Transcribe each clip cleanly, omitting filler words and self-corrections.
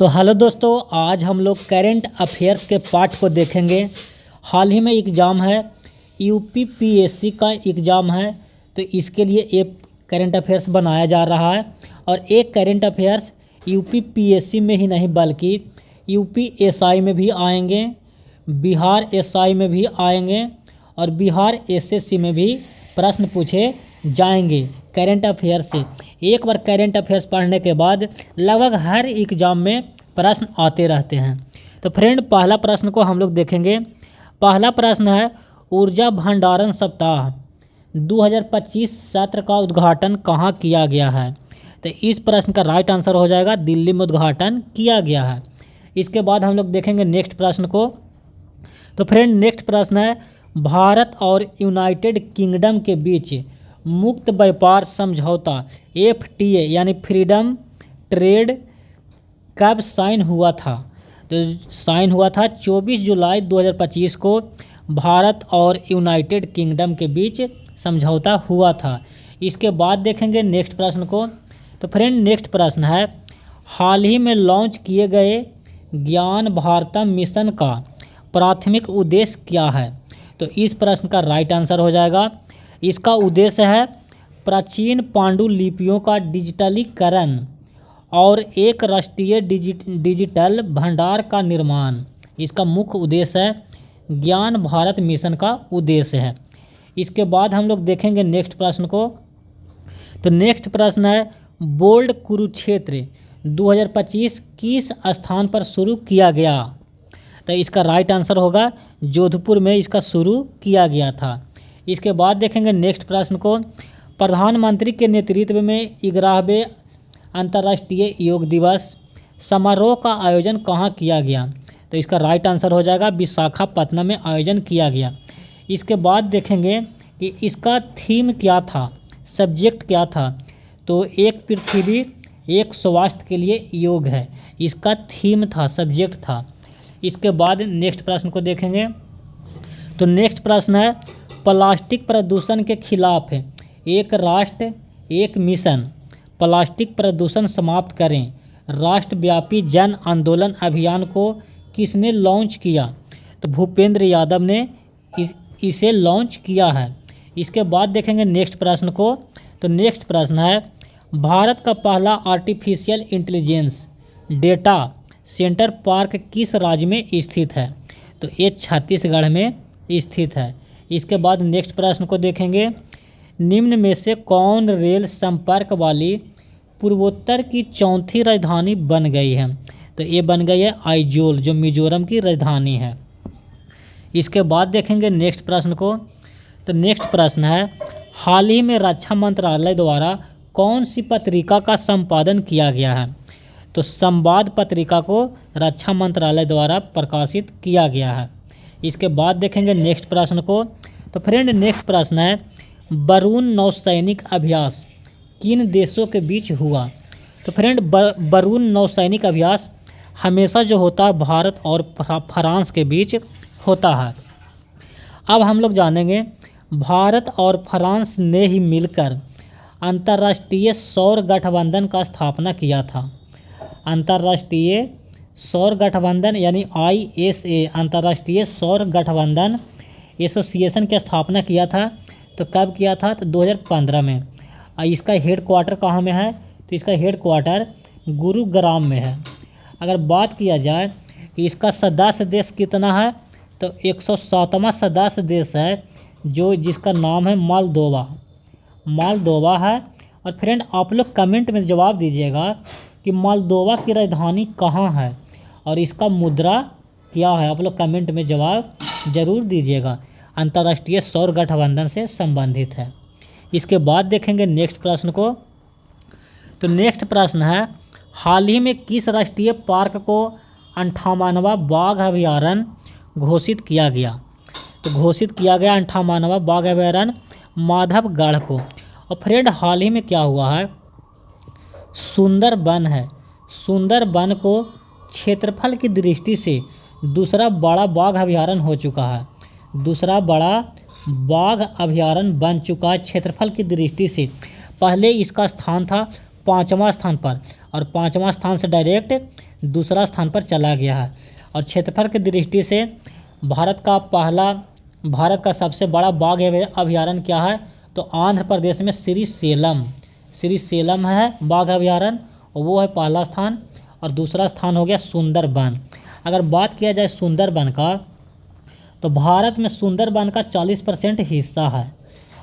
तो हेलो दोस्तों, आज हम लोग करेंट अफेयर्स के पार्ट को देखेंगे। हाल ही में एग्ज़ाम है, यूपीपीएससी का एग्ज़ाम है, तो इसके लिए एक करेंट अफेयर्स बनाया जा रहा है। और एक करेंट अफेयर्स यूपीपीएससी में ही नहीं बल्कि यूपीएसआई में भी आएंगे, बिहार एसआई में भी आएंगे और बिहार एसएससी में भी प्रश्न पूछे जाएंगे करेंट अफेयर से। एक बार करेंट अफेयर्स पढ़ने के बाद लगभग हर एग्ज़ाम में प्रश्न आते रहते हैं। तो फ्रेंड, पहला प्रश्न को हम लोग देखेंगे। पहला प्रश्न है, ऊर्जा भंडारण सप्ताह 2025 सत्र का उद्घाटन कहाँ किया गया है? तो इस प्रश्न का राइट आंसर हो जाएगा दिल्ली में उद्घाटन किया गया है। इसके बाद हम लोग देखेंगे नेक्स्ट प्रश्न को। तो फ्रेंड, नेक्स्ट प्रश्न है, भारत और यूनाइटेड किंगडम के बीच मुक्त व्यापार समझौता FTA यानी फ्रीडम ट्रेड कब साइन हुआ था? तो साइन हुआ था 24 जुलाई 2025 को भारत और यूनाइटेड किंगडम के बीच समझौता हुआ था। इसके बाद देखेंगे नेक्स्ट प्रश्न को। तो फ्रेंड, नेक्स्ट प्रश्न है, हाल ही में लॉन्च किए गए ज्ञान भारतम मिशन का प्राथमिक उद्देश्य क्या है? तो इस प्रश्न का राइट आंसर हो जाएगा, इसका उद्देश्य है प्राचीन पांडुलिपियों का डिजिटलीकरण और एक राष्ट्रीय डिजिटल भंडार का निर्माण। इसका मुख्य उद्देश्य है ज्ञान भारत मिशन का उद्देश्य है। इसके बाद हम लोग देखेंगे नेक्स्ट प्रश्न को। तो नेक्स्ट प्रश्न है, बोल्ड कुरुक्षेत्र 2025 किस स्थान पर शुरू किया गया? तो इसका राइट आंसर होगा जोधपुर में इसका शुरू किया गया था। इसके बाद देखेंगे नेक्स्ट प्रश्न को। प्रधानमंत्री के नेतृत्व में 11वें अंतर्राष्ट्रीय योग दिवस समारोह का आयोजन कहाँ किया गया? तो इसका राइट आंसर हो जाएगा विशाखापत्तनम में आयोजन किया गया। इसके बाद देखेंगे कि इसका थीम क्या था, सब्जेक्ट क्या था? तो एक पृथ्वी एक स्वास्थ्य के लिए योग है, इसका थीम था, सब्जेक्ट था। इसके बाद नेक्स्ट प्रश्न को देखेंगे। तो नेक्स्ट प्रश्न है, प्लास्टिक प्रदूषण के खिलाफ एक राष्ट्र एक मिशन, प्लास्टिक प्रदूषण समाप्त करें राष्ट्रव्यापी जन आंदोलन अभियान को किसने लॉन्च किया? तो भूपेंद्र यादव ने इसे लॉन्च किया है। इसके बाद देखेंगे नेक्स्ट प्रश्न को। तो नेक्स्ट प्रश्न है, भारत का पहला artificial intelligence data centre park किस राज्य में स्थित है? तो ये छत्तीसगढ़ में स्थित है। इसके बाद नेक्स्ट प्रश्न को देखेंगे, निम्न में से कौन रेल संपर्क वाली पूर्वोत्तर की चौथी राजधानी बन गई है? तो ये बन गई है आइजोल, जो मिजोरम की राजधानी है। इसके बाद देखेंगे नेक्स्ट प्रश्न को। तो नेक्स्ट प्रश्न है, हाल ही में रक्षा मंत्रालय द्वारा कौन सी पत्रिका का संपादन किया गया है? तो संवाद पत्रिका को रक्षा मंत्रालय द्वारा प्रकाशित किया गया है। इसके बाद देखेंगे नेक्स्ट प्रश्न को। तो फ्रेंड, नेक्स्ट प्रश्न है, बरून नौसैनिक अभ्यास किन देशों के बीच हुआ? तो फ्रेंड, बरून नौसैनिक अभ्यास हमेशा जो होता है भारत और फ्रांस के बीच होता है। अब हम लोग जानेंगे, भारत और फ्रांस ने ही मिलकर अंतर्राष्ट्रीय सौर गठबंधन का स्थापना किया था। अंतर्राष्ट्रीय सौर गठबंधन यानी ISA अंतर्राष्ट्रीय सौर गठबंधन एसोसिएशन की स्थापना किया था। तो कब किया था? तो 2015 में। इसका हेड क्वार्टर कहाँ में है? तो इसका हेड क्वार्टर गुरुग्राम में है। अगर बात किया जाए कि इसका सदस्य देश कितना है, तो 107वां सदस्य देश है, जो जिसका नाम है मालदोवा है। और फ्रेंड, आप लोग कमेंट में जवाब दीजिएगा कि मालदोवा की राजधानी कहाँ है और इसका मुद्रा क्या है। आप लोग कमेंट में जवाब जरूर दीजिएगा। अंतर्राष्ट्रीय सौर गठबंधन से संबंधित है। इसके बाद देखेंगे नेक्स्ट प्रश्न को। तो नेक्स्ट प्रश्न है, हाल ही में किस राष्ट्रीय पार्क को 58वां बाघ अभयारण्य घोषित किया गया? तो घोषित किया गया 58वां बाघ अभयारण्य माधवगढ़ को। और फ्रेंड, हाल ही में क्या हुआ है, सुंदरबन है, सुंदरबन को क्षेत्रफल की दृष्टि से दूसरा बड़ा बाघ अभयारण्य हो चुका है, दूसरा बड़ा बाघ अभयारण्य बन चुका है क्षेत्रफल की दृष्टि से। पहले इसका स्थान था 5वां स्थान पर, और 5वां स्थान से डायरेक्ट दूसरा स्थान पर चला गया है। और क्षेत्रफल की दृष्टि से भारत का सबसे बड़ा बाघ अभयारण्य क्या है, तो आंध्र प्रदेश में श्रीशैलम है बाघ अभयारण्य, और वो है पहला स्थान। और दूसरा स्थान हो गया सुंदरबन। अगर बात किया जाए सुंदरबन का, तो भारत में सुंदरबन का 40% हिस्सा है,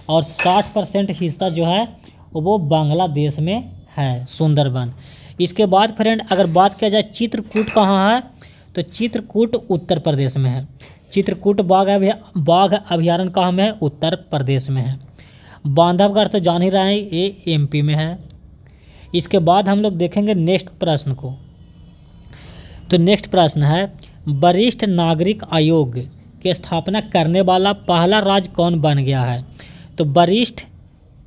और 60% हिस्सा जो है वो बांग्लादेश में है सुंदरबन। इसके बाद फ्रेंड अगर बात किया जाए चित्रकूट कहाँ है, तो चित्रकूट उत्तर प्रदेश में है। चित्रकूट बाघ अभयारण्य कहाँ में है, उत्तर प्रदेश में है। बांधवगढ़ तो जान ही रहे हैं, ये MP में है। इसके बाद हम लोग देखेंगे नेक्स्ट प्रश्न को। तो नेक्स्ट प्रश्न है, वरिष्ठ नागरिक आयोग की स्थापना करने वाला पहला राज्य कौन बन गया है। तो वरिष्ठ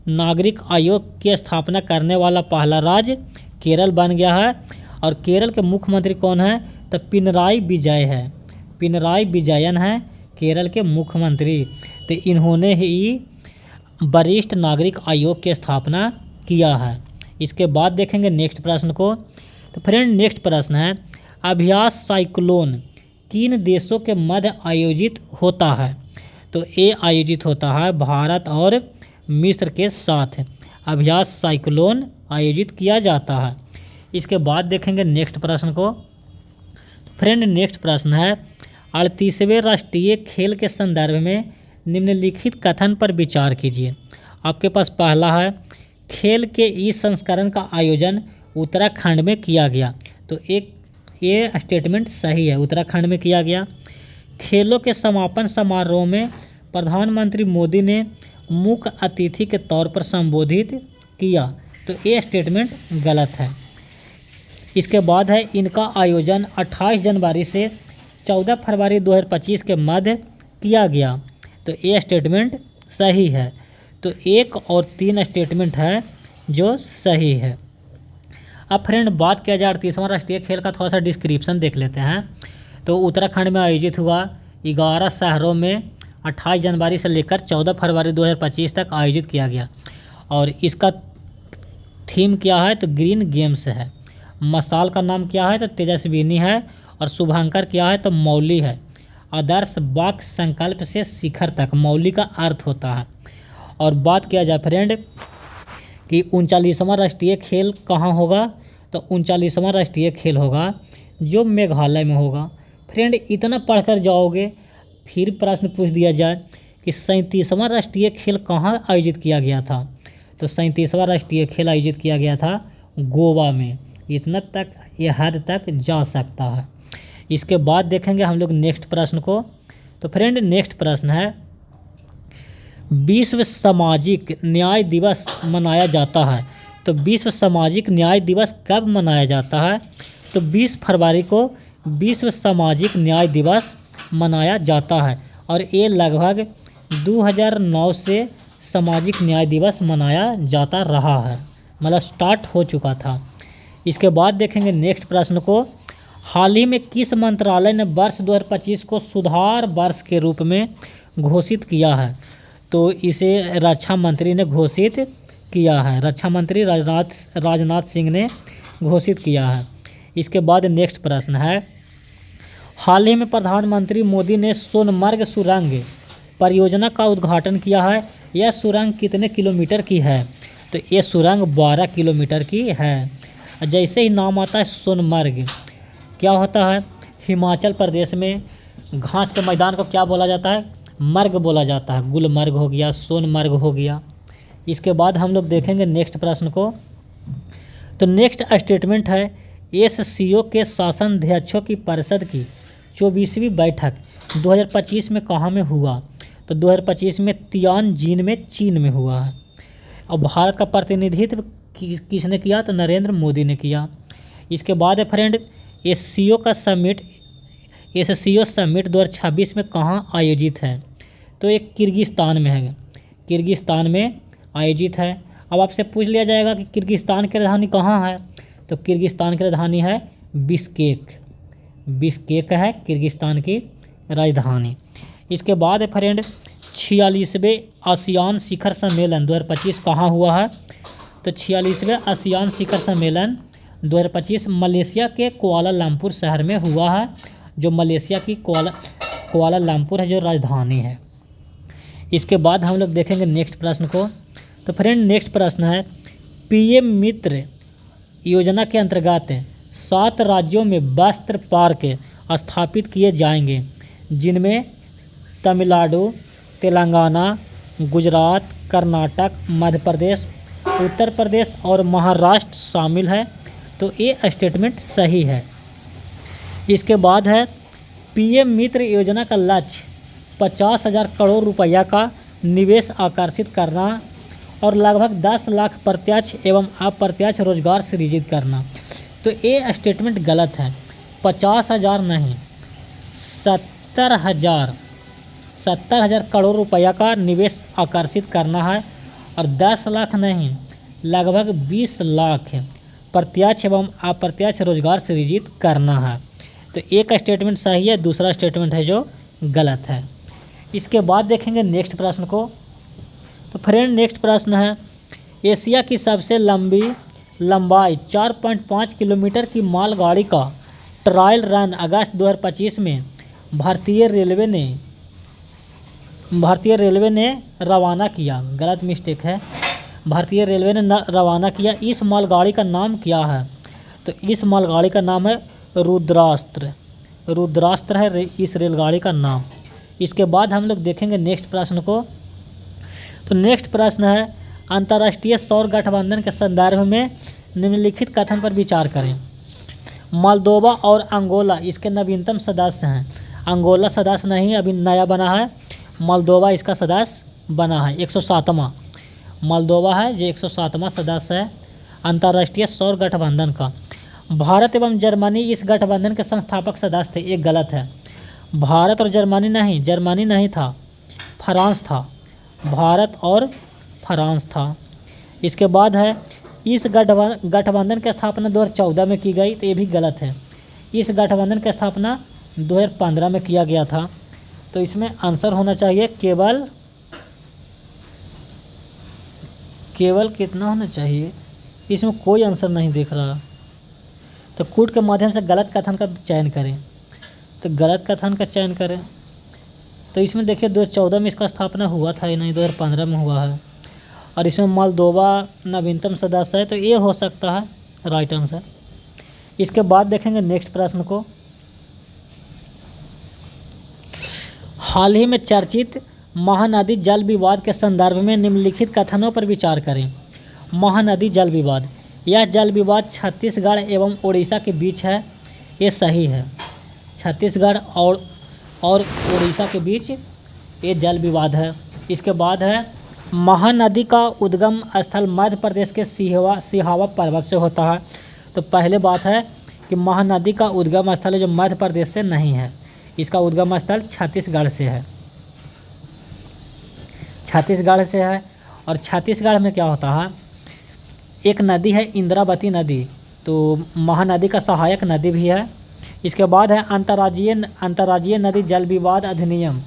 नागरिक आयोग की स्थापना करने वाला पहला राज्य केरल बन गया है। और केरल के मुख्यमंत्री कौन है, तो पिनराई विजयन है केरल के मुख्यमंत्री। तो इन्होंने ही वरिष्ठ नागरिक आयोग की स्थापना किया है। इसके बाद देखेंगे नेक्स्ट प्रश्न को। तो फ्रेंड नेक्स्ट प्रश्न है, अभ्यास साइक्लोन किन देशों के मध्य आयोजित होता है। तो ये आयोजित होता है भारत और मिस्र के साथ अभ्यास साइक्लोन आयोजित किया जाता है। इसके बाद देखेंगे नेक्स्ट प्रश्न को। फ्रेंड नेक्स्ट प्रश्न है, 38वें राष्ट्रीय खेल के संदर्भ में निम्नलिखित कथन पर विचार कीजिए। आपके पास पहला है, खेल के इस संस्करण का आयोजन उत्तराखंड में किया गया। तो ये स्टेटमेंट सही है, उत्तराखंड में किया गया। खेलों के समापन समारोह में प्रधानमंत्री मोदी ने मुख्य अतिथि के तौर पर संबोधित किया। तो ये स्टेटमेंट गलत है। इसके बाद है, इनका आयोजन 28 जनवरी से 14 फरवरी 2025 के मध्य किया गया। तो ये स्टेटमेंट सही है। तो 1 और 3 स्टेटमेंट है जो सही है। अब फ्रेंड बात किया जाए 38वां राष्ट्रीय खेल का, थोड़ा सा डिस्क्रिप्शन देख लेते हैं। तो उत्तराखंड में आयोजित हुआ, 11 शहरों में 28 जनवरी से लेकर 14 फरवरी 2025 तक आयोजित किया गया। और इसका थीम क्या है, तो ग्रीन गेम्स है। मशाल का नाम क्या है, तो तेजस्विनी है। और शुभांकर क्या है, तो मौली है। आदर्श वाक्य संकल्प से शिखर तक, मौली का अर्थ होता है। और बात किया जाए फ्रेंड कि 39वां राष्ट्रीय खेल कहाँ होगा, तो 39वां राष्ट्रीय खेल होगा जो मेघालय में होगा। फ्रेंड इतना पढ़कर जाओगे, फिर प्रश्न पूछ दिया जाए कि 37वां राष्ट्रीय खेल कहाँ आयोजित किया गया था। तो 37वां राष्ट्रीय खेल आयोजित किया गया था गोवा में। इतना तक ये हद तक जा सकता है। इसके बाद देखेंगे हम लोग नेक्स्ट प्रश्न को। तो फ्रेंड नेक्स्ट प्रश्न है, विश्व सामाजिक न्याय दिवस मनाया जाता है। तो विश्व सामाजिक न्याय दिवस कब मनाया जाता है, तो 20 फरवरी को विश्व सामाजिक न्याय दिवस मनाया जाता है। और ये लगभग 2009 से सामाजिक न्याय दिवस मनाया जाता रहा है, मतलब स्टार्ट हो चुका था। इसके बाद देखेंगे नेक्स्ट प्रश्न को, हाल ही में किस मंत्रालय ने वर्ष 2025 को सुधार वर्ष के रूप में घोषित किया है। तो इसे रक्षा मंत्री ने घोषित किया है, रक्षा मंत्री राजनाथ सिंह ने घोषित किया है। इसके बाद नेक्स्ट प्रश्न है, हाल ही में प्रधानमंत्री मोदी ने सोनमर्ग सुरंग परियोजना का उद्घाटन किया है। यह सुरंग कितने किलोमीटर की है, तो ये सुरंग 12 किलोमीटर की है। जैसे ही नाम आता है सोनमर्ग, क्या होता है, हिमाचल प्रदेश में घास के मैदान को क्या बोला जाता है, मर्ग बोला जाता है। गुलमर्ग हो गया, सोनमर्ग हो गया। इसके बाद हम लोग देखेंगे नेक्स्ट प्रश्न को। तो नेक्स्ट स्टेटमेंट है, SCO के शासनाध्यक्षों की परिषद की 24वीं बैठक 2025 में कहाँ में हुआ। तो 2025 में तियानजिन में, चीन में हुआ है। और भारत का प्रतिनिधित्व किसने किया, तो नरेंद्र मोदी ने किया। इसके बाद है फ्रेंड, SCO समिट 2026 में कहाँ आयोजित है, तो ये किर्गिस्तान में है, किर्गिस्तान में आयोजित है। अब आपसे पूछ लिया जाएगा कि किर्गिस्तान की राजधानी कहाँ है, तो किर्गिस्तान की राजधानी है बिश्केक है किर्गिस्तान की राजधानी। इसके बाद है फ्रेंड, 46वें आसियान शिखर सम्मेलन 2025 कहाँ हुआ है, तो 46वें आसियान शिखर सम्मेलन 2025 मलेशिया के कुआलालंपुर शहर में हुआ है, जो मलेशिया की कुआलालंपुर है जो राजधानी है। इसके बाद हम लोग देखेंगे नेक्स्ट प्रश्न को। तो फ्रेंड नेक्स्ट प्रश्न है, पीएम मित्र योजना के अंतर्गत 7 राज्यों में वस्त्र पार्क स्थापित किए जाएंगे, जिनमें तमिलनाडु, तेलंगाना, गुजरात, कर्नाटक, मध्य प्रदेश, उत्तर प्रदेश और महाराष्ट्र शामिल है। तो ये स्टेटमेंट सही है। इसके बाद है, पीएम मित्र योजना का लक्ष्य 50,000 करोड़ रुपया का निवेश आकर्षित करना और लगभग 10 लाख प्रत्यक्ष एवं अप्रत्यक्ष रोजगार सृजित करना। तो ये स्टेटमेंट गलत है। 50,000 नहीं, 70,000 करोड़ रुपया का निवेश आकर्षित करना है और 10 लाख नहीं, लगभग 20 लाख प्रत्यक्ष एवं अप्रत्यक्ष रोजगार सृजित करना है। तो एक स्टेटमेंट सही है, दूसरा स्टेटमेंट है जो गलत है। इसके बाद देखेंगे नेक्स्ट प्रश्न को। तो फ्रेंड नेक्स्ट प्रश्न है, एशिया की सबसे लंबाई 4.5 किलोमीटर की मालगाड़ी का ट्रायल रन अगस्त 2025 में भारतीय रेलवे ने रवाना किया। गलत मिस्टेक है, भारतीय रेलवे ने रवाना किया। इस मालगाड़ी का नाम क्या है? तो इस मालगाड़ी का नाम है रुद्रास्त्र है इस रेलगाड़ी का नाम। इसके बाद हम लोग देखेंगे नेक्स्ट प्रश्न को। तो नेक्स्ट प्रश्न है, अंतर्राष्ट्रीय सौर गठबंधन के संदर्भ में निम्नलिखित कथन पर विचार करें। मोल्दोवा और अंगोला इसके नवीनतम सदस्य हैं। अंगोला सदस्य नहीं, अभी नया बना है। मोल्दोवा इसका सदस्य बना है, 107वां। मोल्दोवा है जो 107वां सदस्य है अंतर्राष्ट्रीय सौर गठबंधन का। भारत एवं जर्मनी इस गठबंधन के संस्थापक सदस्य थे। ये गलत है। भारत और जर्मनी नहीं था, फ्रांस था। भारत और फ्रांस था। इसके बाद है, इस गठबंधन की स्थापना 2014 में की गई। तो ये भी गलत है। इस गठबंधन की स्थापना 2015 में किया गया था। तो इसमें आंसर होना चाहिए केवल कितना होना चाहिए, इसमें कोई आंसर नहीं दिख रहा। तो कूट के माध्यम से गलत कथन का चयन करें। तो गलत कथन का चयन करें। तो इसमें देखिए 2014 में इसका स्थापना हुआ था ही नहीं, 2015 में हुआ है। और इसमें मोल्दोवा नवीनतम सदस्य है, तो ये हो सकता है राइट आंसर। इसके बाद देखेंगे नेक्स्ट प्रश्न को। हाल ही में चर्चित महानदी जल विवाद के संदर्भ में निम्नलिखित कथनों पर विचार करें। महानदी जल विवाद, यह जल विवाद छत्तीसगढ़ एवं उड़ीसा के बीच है। ये सही है। छत्तीसगढ़ और उड़ीसा के बीच ये जल विवाद है। इसके बाद है, महानदी का उद्गम स्थल मध्य प्रदेश के सिहावा पर्वत से होता है। तो पहले बात है कि महानदी का उद्गम स्थल है जो मध्य प्रदेश से नहीं है, इसका उद्गम स्थल छत्तीसगढ़ से है। और छत्तीसगढ़ में क्या होता है, एक नदी है इंद्रावती नदी, तो महानदी का सहायक नदी भी है। इसके बाद है, अंतर्राज्यीय नदी जल विवाद अधिनियम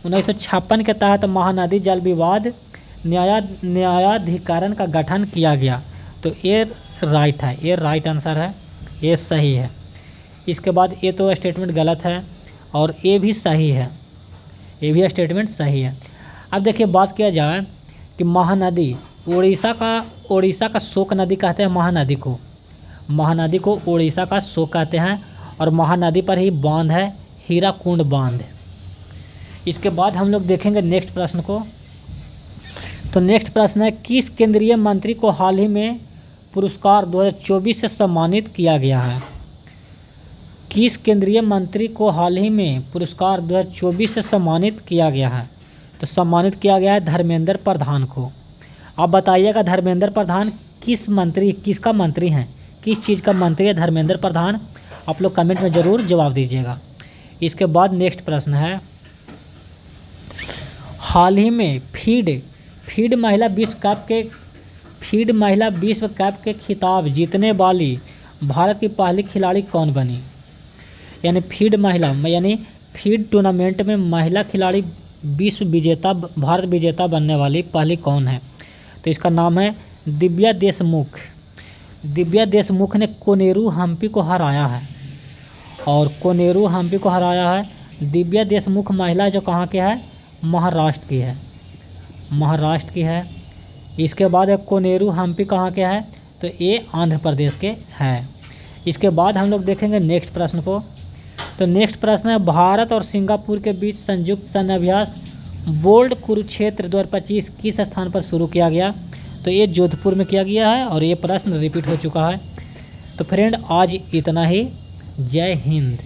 1956 के तहत महानदी जल विवाद न्यायाधिकरण का गठन किया गया। तो ये राइट है, ये राइट आंसर है, ये सही है। इसके बाद ये तो स्टेटमेंट गलत है और ये भी सही है, ये भी स्टेटमेंट सही है। अब देखिए बात किया जाए कि महानदी उड़ीसा का शोक नदी कहते हैं। महानदी को उड़ीसा का शोक कहते हैं और महानदी पर ही बांध है, हीराकुंड बांध। इसके बाद हम लोग देखेंगे नेक्स्ट प्रश्न को। तो नेक्स्ट प्रश्न है, किस केंद्रीय मंत्री को हाल ही में पुरस्कार 2024 से सम्मानित किया गया है? किस केंद्रीय मंत्री को हाल ही में पुरस्कार 2024 से सम्मानित किया गया है? तो सम्मानित किया गया है धर्मेंद्र प्रधान को। आप बताइएगा धर्मेंद्र प्रधान किसका मंत्री हैं, किस चीज़ का मंत्री है धर्मेंद्र प्रधान? आप लोग कमेंट में ज़रूर जवाब दीजिएगा। इसके बाद नेक्स्ट प्रश्न है, हाल ही में फीड महिला विश्व कप के खिताब जीतने वाली भारत की पहली खिलाड़ी कौन बनी? यानी फीड टूर्नामेंट में महिला खिलाड़ी भारत विजेता बनने वाली पहली कौन है? तो इसका नाम है दिव्या देशमुख ने कोनेरू हम्पी को हराया है, और कोनेरू हम्पी को हराया है। दिव्या देशमुख महिला जो कहाँ के है, महाराष्ट्र की है। इसके बाद है कोनेरू हम्पी कहाँ के है, तो ये आंध्र प्रदेश के हैं। इसके बाद हम लोग देखेंगे नेक्स्ट प्रश्न को। तो नेक्स्ट प्रश्न है, भारत और सिंगापुर के बीच संयुक्त सैन्य अभ्यास बोल्ड कुरुक्षेत्र 2025 किस स्थान पर शुरू किया गया, तो ये जोधपुर में किया गया है, और ये प्रश्न रिपीट हो चुका है। तो फ्रेंड आज इतना ही। जय हिंद।